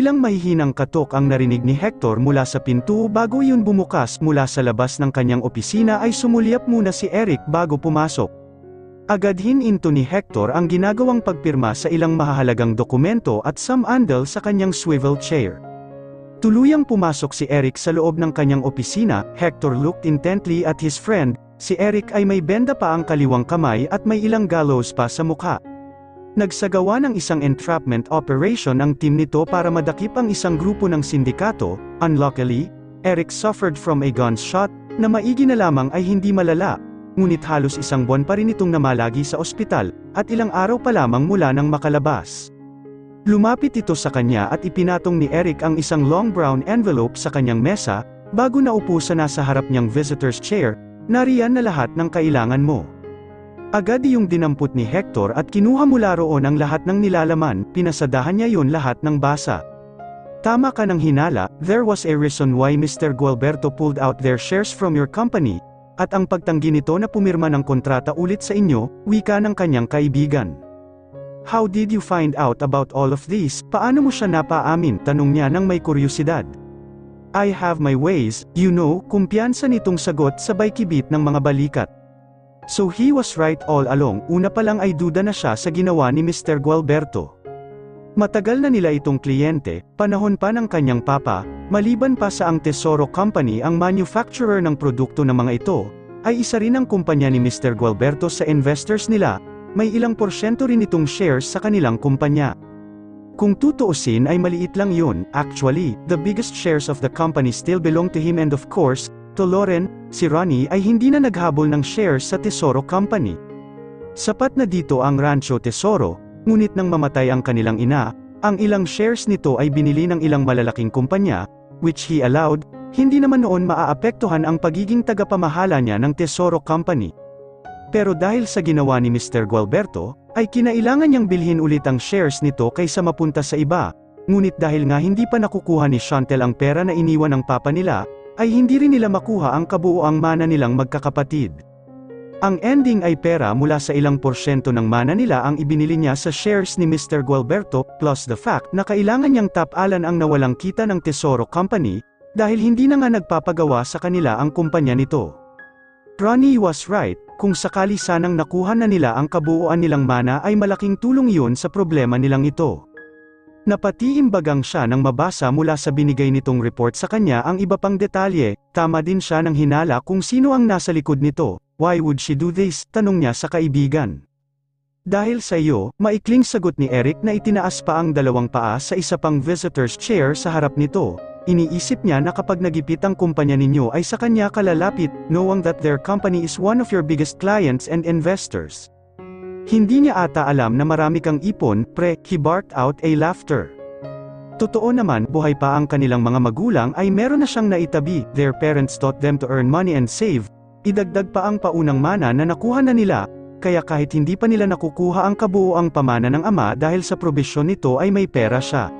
Tanghilang mahihinang katok ang narinig ni Hector mula sa pinto bago iyon bumukas. Mula sa labas ng kanyang opisina ay sumulyap muna si Eric bago pumasok. Agad hininto ni Hector ang ginagawang pagpirma sa ilang mahahalagang dokumento at sumandal sa kanyang swivel chair. Tuluyang pumasok si Eric sa loob ng kanyang opisina. Hector looked intently at his friend. Si Eric ay may benda pa ang kaliwang kamay at may ilang gallows pa sa mukha. Nagsagawa ng isang entrapment operation ang team nito para madakip ang isang grupo ng sindikato. Unluckily, Eric suffered from a gunshot, na maigi na lamang ay hindi malala, ngunit halos isang buwan pa rin itong namalagi sa ospital, at ilang araw pa lamang mula nang makalabas. Lumapit ito sa kanya at ipinatong ni Eric ang isang long brown envelope sa kanyang mesa, bago naupo sa nasa harap niyang visitor's chair. Nariyan na lahat ng kailangan mo. Agad iyong dinampot ni Hector at kinuha mula roon ang lahat ng nilalaman. Pinasadahan niya yun lahat ng basa. Tama ka ng hinala, there was a reason why Mr. Gualberto pulled out their shares from your company, at ang pagtanggi nito na pumirma ng kontrata ulit sa inyo, wika ng kanyang kaibigan. How did you find out about all of this? Paano mo siya napaamin? Tanong niya nang may kuryosidad. I have my ways, you know, kumpiyansa nitong sagot sabay kibit ng mga balikat. So he was right all along. Una pa lang ay duda na siya sa ginawa ni Mr. Gualberto. Matagal na nila itong kliyente, panahon pa ng kanyang papa, maliban pa sa ang Tesoro Company ang manufacturer ng produkto ng mga ito, ay isa rin ang kumpanya ni Mr. Gualberto sa investors nila, may ilang porsyento rin itong shares sa kanilang kumpanya. Kung tutuusin ay maliit lang yun. Actually, the biggest shares of the company still belong to him and of course, to Loren. Si Ronnie ay hindi na naghabol ng shares sa Tesoro Company. Sapat na dito ang Rancho Tesoro, ngunit nang mamatay ang kanilang ina, ang ilang shares nito ay binili ng ilang malalaking kumpanya, which he allowed. Hindi naman noon maaapektuhan ang pagiging tagapamahala niya ng Tesoro Company. Pero dahil sa ginawa ni Mr. Gualberto, ay kinailangan niyang bilhin ulit ang shares nito kaysa mapunta sa iba, ngunit dahil nga hindi pa nakukuha ni Chantel ang pera na iniwan ng papa nila, ay hindi rin nila makuha ang kabuoang mana nilang magkakapatid. Ang ending ay pera mula sa ilang porsyento ng mana nila ang ibinili niya sa shares ni Mr. Gualberto, plus the fact na kailangan niyang tapalan ang nawalang kita ng Tesoro Company, dahil hindi na nga nagpapagawa sa kanila ang kumpanya nito. Ronnie was right, kung sakali sanang nakuha na nila ang kabuuan nilang mana ay malaking tulong yun sa problema nilang ito. Napatiimbagang siya nang mabasa mula sa binigay nitong report sa kanya ang iba pang detalye. Tama din siya nang hinala kung sino ang nasa likod nito. Why would she do this? Tanong niya sa kaibigan. Dahil sa iyo, maikling sagot ni Eric na itinaas pa ang dalawang paa sa isa pang visitor's chair sa harap nito. Iniisip niya na kapag nagipit ang kumpanya ninyo ay sa kanya kalalapit, knowing that their company is one of your biggest clients and investors. Hindi niya ata alam na marami kang ipon, he barked out a laughter. Totoo naman, buhay pa ang kanilang mga magulang ay meron na siyang naitabi. Their parents taught them to earn money and save. Idagdag pa ang paunang mana na nakuha na nila, kaya kahit hindi pa nila nakukuha ang kabuoang pamana ng ama dahil sa probisyon nito ay may pera siya.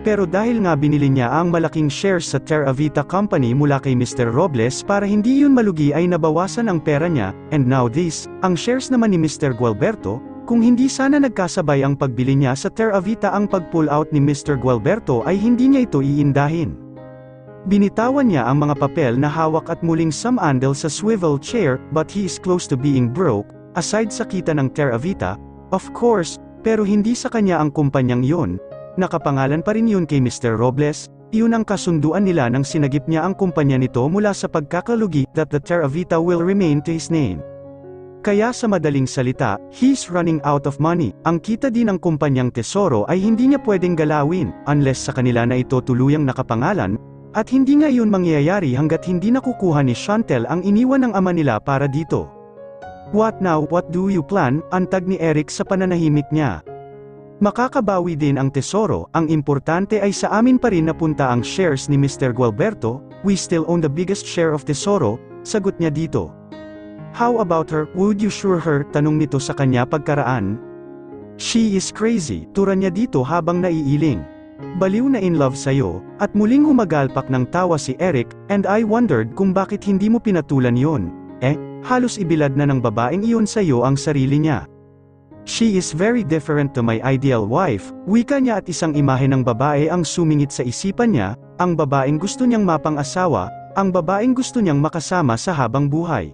Pero dahil nga binili niya ang malaking shares sa Terravita Company mula kay Mr. Robles para hindi yun malugi ay nabawasan ang pera niya, and now this, ang shares naman ni Mr. Gualberto, kung hindi sana nagkasabay ang pagbili niya sa Terravita ang pag-pull out ni Mr. Gualberto ay hindi niya ito iindahin. Binitawan niya ang mga papel na hawak at muling sumandal sa swivel chair, but he is close to being broke, aside sa kita ng Terravita, of course, pero hindi sa kanya ang kumpanyang yun. Nakapangalan pa rin yun kay Mr. Robles, iyon ang kasunduan nila nang sinagip niya ang kumpanya nito mula sa pagkakalugi that the Terravita will remain to his name. Kaya sa madaling salita, he's running out of money. Ang kita din ng kumpanyang Tesoro ay hindi niya pwedeng galawin, unless sa kanila na ito tuluyang nakapangalan, at hindi nga yun mangyayari hanggat hindi nakukuha ni Chantel ang iniwan ng ama nila para dito. What now? What do you plan? Antag ni Eric sa pananahimik niya. Makakabawi din ang Tesoro, ang importante ay sa amin pa rin napunta ang shares ni Mr. Gualberto, we still own the biggest share of Tesoro, sagot niya dito. How about her? Would you sure her? Tanong nito sa kanya pagkaraan. She is crazy, tura niya dito habang naiiling. Baliw na in love sa'yo, at muling humagalpak ng tawa si Eric, and I wondered kung bakit hindi mo pinatulan yon. Halos ibilad na ng babaeng iyon sa'yo ang sarili niya. She is very different to my ideal wife, wika niya at isang imahe ng babae ang sumingit sa isipan niya, ang babaeng gusto niyang mapang-asawa, ang babaeng gusto niyang makasama sa habang buhay.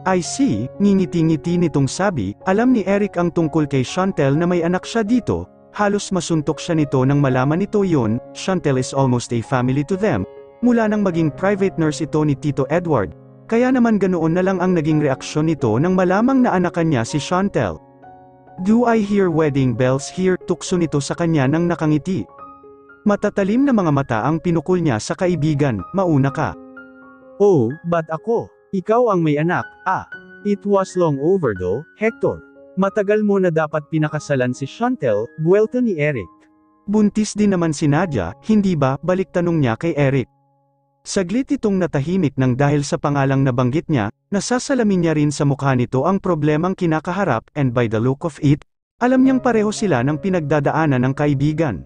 I see, ngingiti-ngiti nitong sabi, alam ni Eric ang tungkol kay Chantel na may anak siya dito, halos masuntok siya nito nang malaman nito yun, Chantel is almost a family to them, mula nang maging private nurse ito ni Tito Edward, kaya naman ganoon na lang ang naging reaksyon nito nang malamang na anakan niya si Chantel. Do I hear wedding bells here? Tukso nito sa kanya nang nakangiti. Matatalim na mga mata ang pinukol niya sa kaibigan, mauna ka. Oh, but ako, ikaw ang may anak, it was long over though, Hector. Matagal mo na dapat pinakasalan si Chantel, buwelto ni Eric. Buntis din naman si Nadia, hindi ba? Balik tanong niya kay Eric. Saglit itong natahimik nang dahil sa pangalang nabanggit niya, nasasalamin niya rin sa mukha nito ang problemang kinakaharap, and by the look of it, alam niyang pareho sila ng pinagdadaanan ng kaibigan.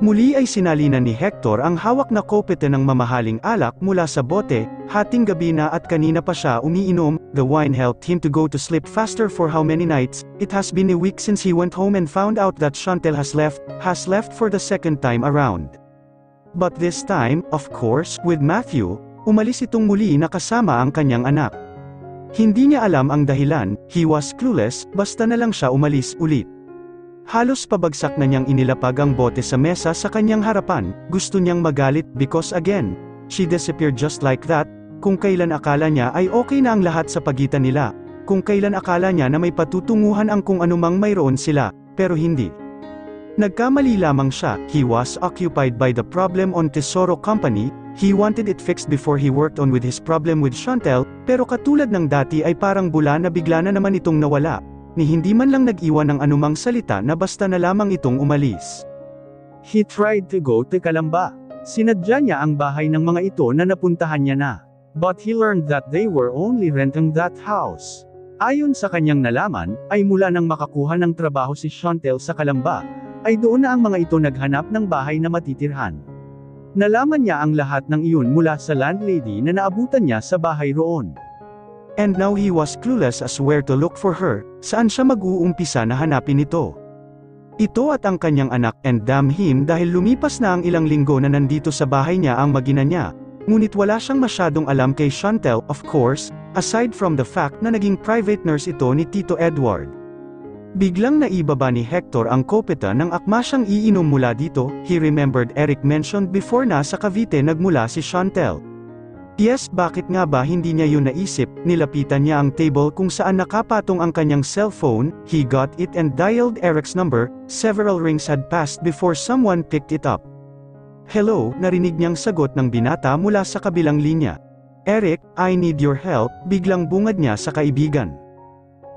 Muli ay sinalinan ni Hector ang hawak na kopete ng mamahaling alak mula sa bote, hating gabi na at kanina pa siya umiinom, the wine helped him to go to sleep faster for how many nights, it has been a week since he went home and found out that Chantel has left for the second time around. But this time, of course, with Matthew, umalis itong muli na kasama ang kanyang anak. Hindi niya alam ang dahilan, he was clueless, basta na lang siya umalis ulit. Halos pabagsak na niyang inilapag ang bote sa mesa sa kanyang harapan, gusto niyang magalit because again, she disappeared just like that, kung kailan akala niya ay okay na ang lahat sa pagitan nila, kung kailan akala niya na may patutunguhan ang kung anumang mayroon sila, pero hindi. Nagkamali lamang siya, he was occupied by the problem on Tesoro Company, he wanted it fixed before he worked on with his problem with Chantel, pero katulad ng dati ay parang bula na bigla na naman itong nawala, ni hindi man lang nag-iwan ng anumang salita na basta na lamang itong umalis. He tried to go to Calamba. Sinadya niya ang bahay ng mga ito na napuntahan niya na. But he learned that they were only renting that house. Ayon sa kanyang nalaman, ay mula nang makakuha ng trabaho si Chantel sa Calamba, ay doon na ang mga ito naghanap ng bahay na matitirhan. Nalaman niya ang lahat ng iyon mula sa landlady na naabutan niya sa bahay roon. And now he was clueless as where to look for her, saan siya mag-uumpisa na hanapin ito. Ito at ang kanyang anak, and damn him dahil lumipas na ang ilang linggo na nandito sa bahay niya ang mag-ina niya, ngunit wala siyang masyadong alam kay Chantel, of course, aside from the fact na naging private nurse ito ni Tito Edward. Biglang naibaba ni Hector ang kopeta nang akma siyang iinom mula dito, he remembered Eric mentioned before na sa Cavite nagmula si Chantel. Yes, bakit nga ba hindi niya yun naisip, nilapitan niya ang table kung saan nakapatong ang kanyang cellphone, he got it and dialed Eric's number, several rings had passed before someone picked it up. Hello, narinig niyang sagot ng binata mula sa kabilang linya. Eric, I need your help, biglang bungad niya sa kaibigan.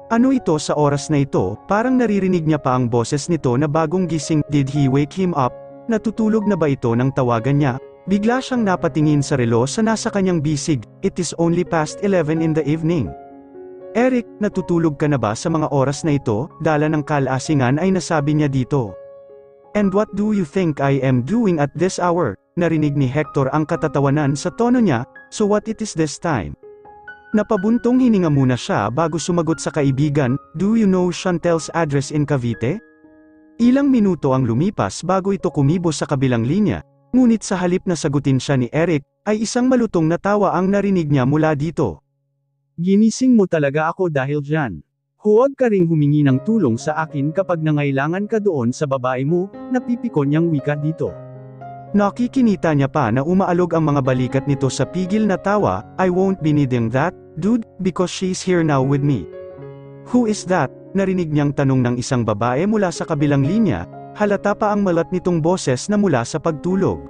Ano ito sa oras na ito, parang naririnig niya pa ang boses nito na bagong gising, did he wake him up? Natutulog na ba ito nang tawagan niya? Bigla siyang napatingin sa relo sa nasa kanyang bisig, it is only past 11 in the evening. Eric, natutulog ka na ba sa mga oras na ito? Dala ng kalasingan ay nasabi niya dito. And what do you think I am doing at this hour? Narinig ni Hector ang katatawanan sa tono niya, so what it is this time? Napabuntong hininga muna siya bago sumagot sa kaibigan, do you know Chantel's address in Cavite? Ilang minuto ang lumipas bago ito kumibo sa kabilang linya, ngunit sa halip na sagutin siya ni Eric, ay isang malutong na tawa ang narinig niya mula dito. Ginising mo talaga ako dahil dyan. Huwag ka ring humingi ng tulong sa akin kapag nangailangan ka doon sa babae mo, napipikon niyang wika dito. Nakikinita niya pa na umaalog ang mga balikat nito sa pigil na tawa, I won't be needing that, dude, because she's here now with me. Who is that? Narinig niyang tanong ng isang babae mula sa kabilang linya, halata pa ang malat nitong boses na mula sa pagtulog.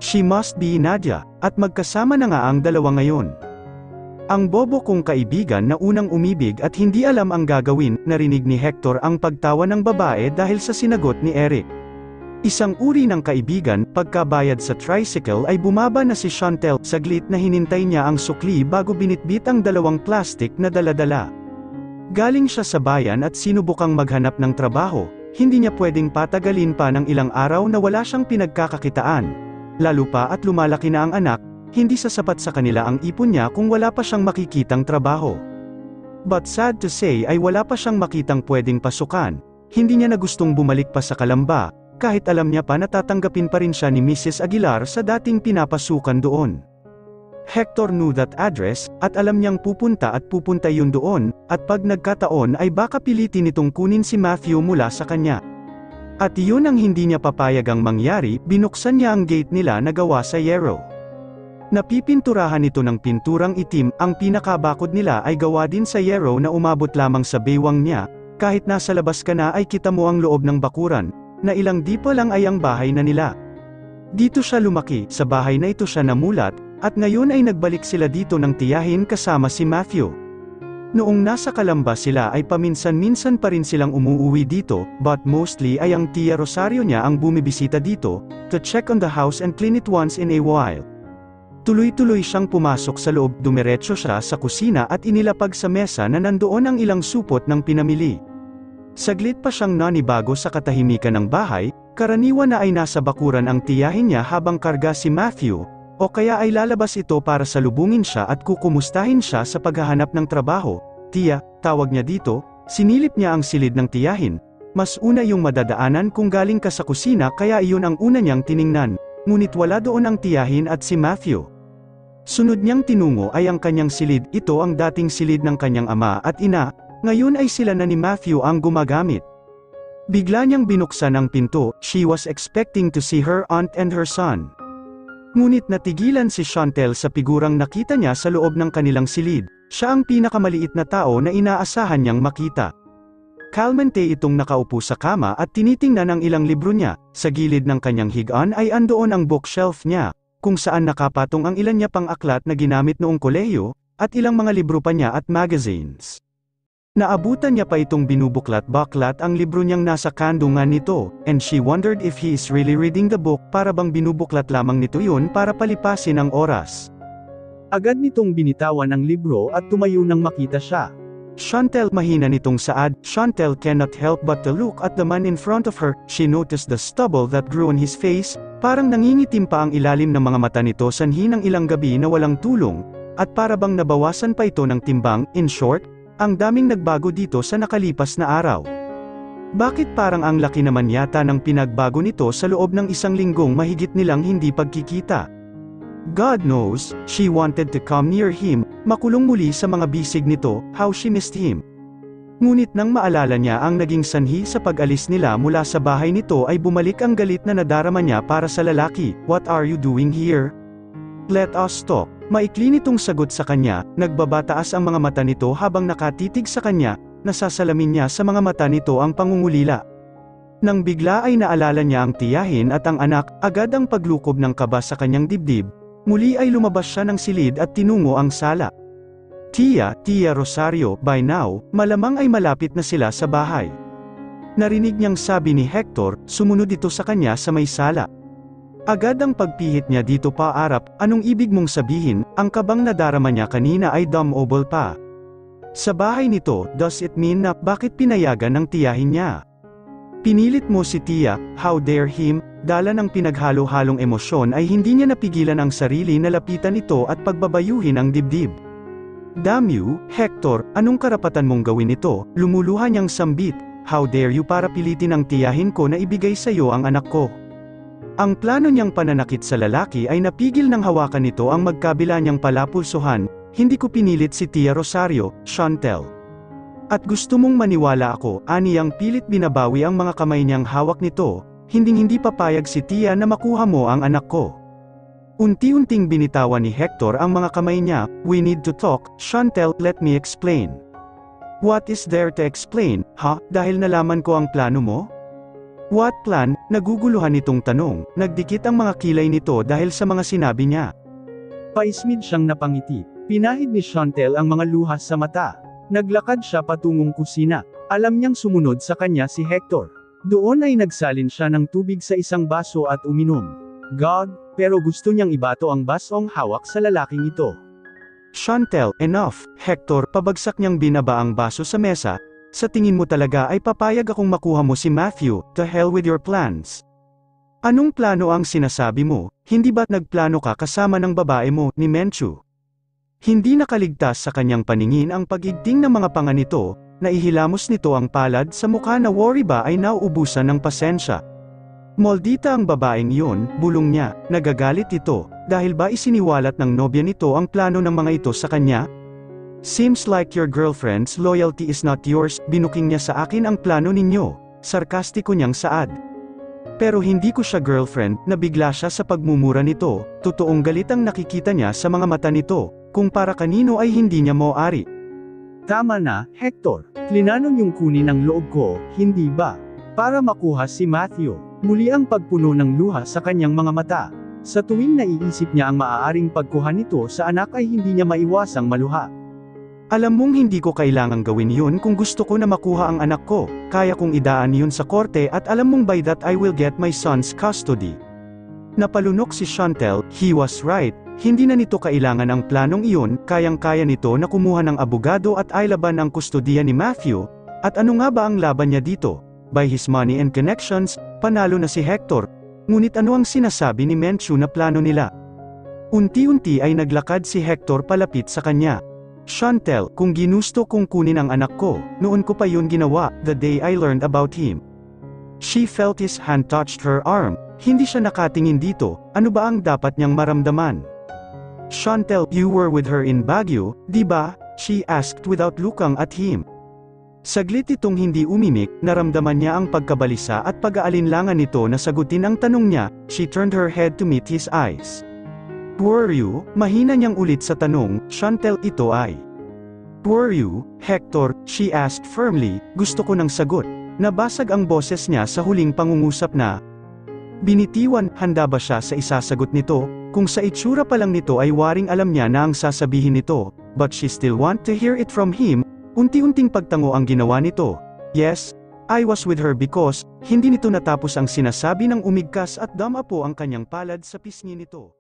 She must be Nadia, at magkasama na nga ang dalawa ngayon. Ang bobo kong kaibigan na unang umibig at hindi alam ang gagawin, narinig ni Hector ang pagtawa ng babae dahil sa sinagot ni Eric. Isang uri ng kaibigan, pagkabayad sa tricycle ay bumaba na si Chantel, saglit na hinintay niya ang sukli bago binitbit ang dalawang plastik na daladala. Galing siya sa bayan at sinubukang maghanap ng trabaho, hindi niya pwedeng patagalin pa ng ilang araw na wala siyang pinagkakakitaan. Lalo pa at lumalaki na ang anak, hindi sasapat sa kanila ang ipon niya kung wala pa siyang makikitang trabaho. But sad to say ay wala pa siyang makitang pwedeng pasukan. Hindi niya na gustong bumalik pa sa Kalamba, kahit alam niya pa na tatanggapin pa rin siya ni Mrs. Aguilar sa dating pinapasukan doon. Hector knew that address, at alam niyang pupunta yun doon, at pag nagkataon ay baka pilitin itong kunin si Matthew mula sa kanya. At iyon ang hindi niya papayagang mangyari, binuksan niya ang gate nila na gawa sa yero. Napipinturahan ito ng pinturang itim, ang pinakabakod nila ay gawa din sa yero na umabot lamang sa baywang niya, kahit nasa labas ka na ay kita mo ang loob ng bakuran, na ilang di pa lang ay ang bahay na nila. Dito siya lumaki, sa bahay na ito siya namulat, at ngayon ay nagbalik sila dito ng tiyahin kasama si Matthew. Noong nasa Kalamba sila ay paminsan-minsan pa rin silang umuuwi dito, but mostly ay ang Tia Rosario niya ang bumibisita dito, to check on the house and clean it once in a while. Tuloy-tuloy siyang pumasok sa loob, dumiretso siya sa kusina at inilapag sa mesa na nandoon ang ilang supot ng pinamili. Saglit pa siyang nanibago sa katahimikan ng bahay, karaniwan na ay nasa bakuran ang tiyahin niya habang karga si Matthew, o kaya ay lalabas ito para salubungin siya at kukumustahin siya sa paghahanap ng trabaho. Tia, tawag niya dito, sinilip niya ang silid ng tiyahin. Mas una yung madadaanan kung galing ka sa kusina kaya iyon ang una niyang tiningnan, ngunit wala doon ang tiyahin at si Matthew. Sunod niyang tinungo ay ang kanyang silid, ito ang dating silid ng kanyang ama at ina, ngayon ay sila na ni Matthew ang gumagamit. Bigla niyang binuksan ang pinto, she was expecting to see her aunt and her son. Ngunit natigilan si Chantel sa figurang nakita niya sa loob ng kanilang silid, siya ang pinakamaliit na tao na inaasahan niyang makita. Kalmante itong nakaupo sa kama at tinitingnan ang ilang libro niya, sa gilid ng kanyang higaan ay andoon ang bookshelf niya, kung saan nakapatong ang ilan niya pang aklat na ginamit noong kolehiyo, at ilang mga libro pa niya at magazines. Naabutan niya pa itong binubuklat-baklat ang libro niyang nasa kandungan nito, and she wondered if he is really reading the book para bang binubuklat lamang nito yun para palipasin ang oras. Agad nitong binitawan ang libro at tumayo nang makita siya. Chantel mahina nitong saad, Chantel cannot help but to look at the man in front of her, she noticed the stubble that grew on his face, parang nangingitim pa ang ilalim ng mga mata nito sanhi ng ilang gabi na walang tulong, at para bang nabawasan pa ito ng timbang, in short, ang daming nagbago dito sa nakalipas na araw. Bakit parang ang laki naman yata ng pinagbago nito sa loob ng isang linggong mahigit nilang hindi pagkikita? God knows, she wanted to come near him, makulong muli sa mga bisig nito, how she missed him. Ngunit nang maalala niya ang naging sanhi sa pag-alis nila mula sa bahay nito ay bumalik ang galit na nadarama niya para sa lalaki, what are you doing here? Let us talk. Maikli nitong sagot sa kanya, nagbabataas ang mga mata nito habang nakatitig sa kanya, nasasalamin niya sa mga mata nito ang pangungulila. Nang bigla ay naalala niya ang tiyahin at ang anak, agad ang paglukob ng kaba sa kanyang dibdib, muli ay lumabas siya ng silid at tinungo ang sala. Tia Rosario, by now, malamang ay malapit na sila sa bahay. Narinig niyang sabi ni Hector, sumunod ito sa kanya sa may sala. Agad ang pagpihit niya dito paarap, anong ibig mong sabihin, ang kabang nadarama niya kanina ay dumb-obol pa. Sa bahay nito, does it mean na, bakit pinayagan ng tiyahin niya? Pinilit mo si Tia, how dare him, dala ng pinaghalo-halong emosyon ay hindi niya napigilan ang sarili na lapitan ito at pagbabayuhin ang dibdib. Damn you, Hector, anong karapatan mong gawin ito, lumuluha niyang sambit, how dare you para pilitin ang tiyahin ko na ibigay sa iyo ang anak ko. Ang plano niyang pananakit sa lalaki ay napigil ng hawakan nito ang magkabila niyang palapulsuhan, hindi ko pinilit si Tia Rosario, Chantel. At gusto mong maniwala ako, aniyang pilit binabawi ang mga kamay niyang hawak nito, hinding-hindi papayag si Tia na makuha mo ang anak ko. Unti-unting binitawan ni Hector ang mga kamay niya, we need to talk, Chantel, let me explain. What is there to explain, ha, dahil nalaman ko ang plano mo? What plan? Naguguluhan itong tanong, nagdikit ang mga kilay nito dahil sa mga sinabi niya. Paismid siyang napangiti, pinahid ni Chantel ang mga luhas sa mata. Naglakad siya patungong kusina, alam niyang sumunod sa kanya si Hector. Doon ay nagsalin siya ng tubig sa isang baso at uminom. God, pero gusto niyang ibato ang basong hawak sa lalaking ito. Chantel, enough, Hector, pabagsak niyang binaba ang baso sa mesa. Sa tingin mo talaga ay papayag akong makuha mo si Matthew, to hell with your plans. Anong plano ang sinasabi mo, hindi ba't nagplano ka kasama ng babae mo, ni Menchu? Hindi nakaligtas sa kanyang paningin ang pag-igting ng mga panga nito, naihilamos nito ang palad sa mukha na worry ba ay nauubusan ng pasensya. Maldita ang babaeng iyon, bulong niya, nagagalit ito, dahil ba isiniwalat ng nobya nito ang plano ng mga ito sa kanya? Seems like your girlfriend's loyalty is not yours, binuking niya sa akin ang plano ninyo, sarkastiko niyang saad. Pero hindi ko siya girlfriend, nabigla siya sa pagmumura nito, totoong galit ang nakikita niya sa mga mata nito, kung para kanino ay hindi niya maaari. Tama na, Hector. Plinanon yung kunin ang loob ko, hindi ba? Para makuha si Matthew. Muli ang pagpuno ng luha sa kanyang mga mata. Sa tuwing naiisip niya ang maaaring pagkuha nito sa anak ay hindi niya maiwasang maluha. Alam mong hindi ko kailangang gawin yun kung gusto ko na makuha ang anak ko, kaya kong idaan yun sa korte at alam mong by that I will get my son's custody. Napalunok si Chantel, he was right, hindi na nito kailangan ang planong iyon, kayang-kaya nito na kumuha ng abogado at ailaban ang kustodiya ni Matthew, at ano nga ba ang laban niya dito? By his money and connections, panalo na si Hector, ngunit ano ang sinasabi ni Menchu na plano nila? Unti-unti ay naglakad si Hector palapit sa kanya. Chantel, kung ginusto kong kunin ang anak ko, noon ko pa yun ginawa, the day I learned about him. She felt his hand touched her arm, hindi siya nakatingin dito, ano ba ang dapat niyang maramdaman? Chantel, you were with her in Baguio, di ba? She asked without looking at him. Saglit itong hindi umimik, naramdaman niya ang pagkabalisa at pag-aalinlangan nito na sagutin ang tanong niya, she turned her head to meet his eyes. Were you? Mahina niyang ulit sa tanong, Chantel, ito ay. Were you, Hector? She asked firmly, gusto ko ng sagot. Nabasag ang boses niya sa huling pangungusap na. Binitiwan, handa ba siya sa isasagot nito? Kung sa itsura pa lang nito ay waring alam niya na ang sasabihin nito, but she still want to hear it from him. Unti-unting pagtango ang ginawa nito. Yes, I was with her because, hindi nito natapos ang sinasabi ng umigkas at dama po ang kanyang palad sa pisngi nito.